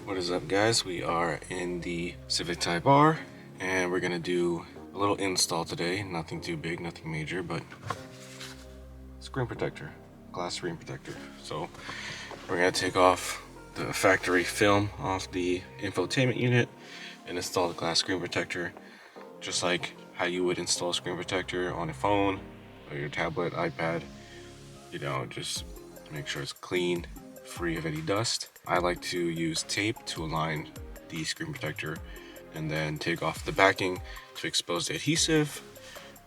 What is up, guys? We are in the Civic Type R and we're gonna do a little install today. Nothing too big, nothing major, but screen protector, glass screen protector. So we're gonna take off the factory film off the infotainment unit and install the glass screen protector, just like how you would install a screen protector on a phone or your tablet, iPad. You know, just make sure it's clean, free of any dust. I like to use tape to align the screen protector and then take off the backing to expose the adhesive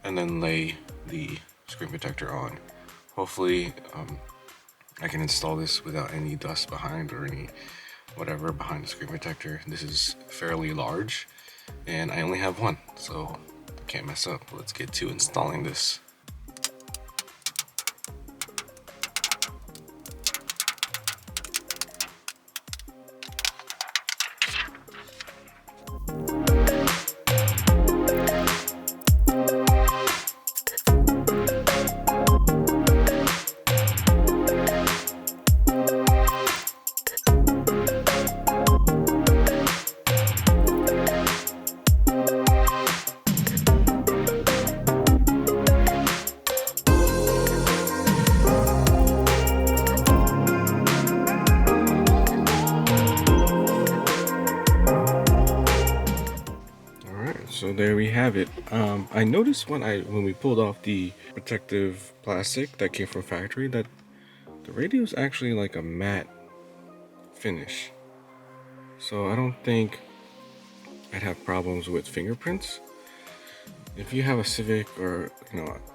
and then lay the screen protector on. Hopefully I can install this without any dust behind or any whatever behind the screen protector. This is fairly large and I only have one, so I can't mess up. Let's get to installing this. So there we have it. I noticed when we pulled off the protective plastic that came from factory that the radio is actually like a matte finish. So I don't think I'd have problems with fingerprints. If you have a Civic or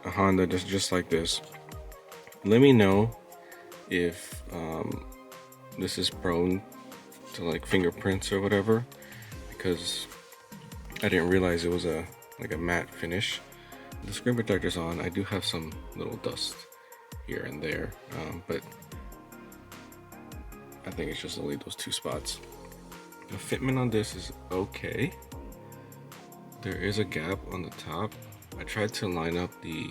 a Honda just like this, let me know if this is prone to like fingerprints or whatever, because I didn't realize it was like a matte finish. The screen protector's on. I do have some little dust here and there, but I think it's just only those two spots. The fitment on this is okay. There is a gap on the top. I tried to line up the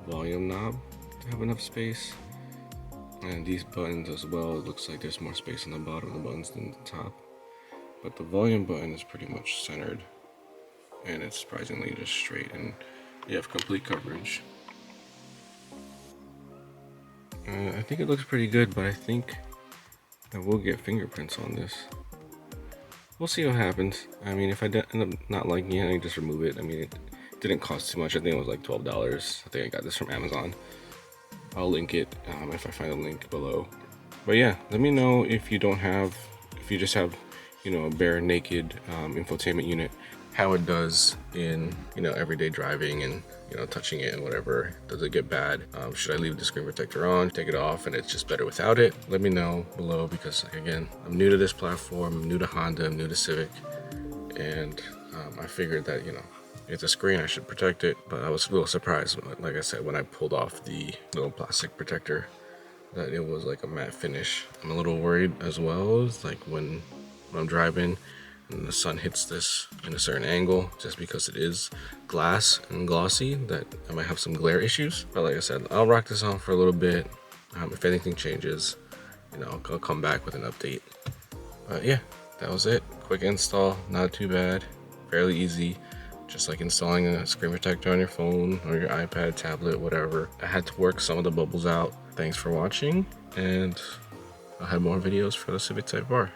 volume knob to have enough space, and these buttons as well. It looks like there's more space on the bottom of the buttons than the top, but the volume button is pretty much centered. And it's surprisingly just straight, and you have complete coverage. I think it looks pretty good, but I think I will get fingerprints on this. We'll see what happens. I mean, if I end up not liking it, I can just remove it. I mean, it didn't cost too much. I think it was like $12. I think I got this from Amazon. I'll link it if I find a link below. But yeah, let me know if you just have a bare naked infotainment unit, how it does in everyday driving and touching it and whatever. Does it get bad? Should I leave the screen protector on, take it off, and it's just better without it? Let me know below, because again, I'm new to this platform, I'm new to Honda, I'm new to Civic, and I figured that it's a screen, I should protect it. But I was a little surprised, like I said, when I pulled off the little plastic protector, that it was like a matte finish. I'm a little worried as well, like when I'm driving and the sun hits this in a certain angle, just because it is glass and glossy, that I might have some glare issues. But like I said, I'll rock this on for a little bit. If anything changes, I'll come back with an update. But yeah, that was it. Quick install, not too bad, fairly easy, just like installing a screen protector on your phone or your iPad, tablet, whatever. I had to work some of the bubbles out. Thanks for watching, and I'll have more videos for the Civic Type R.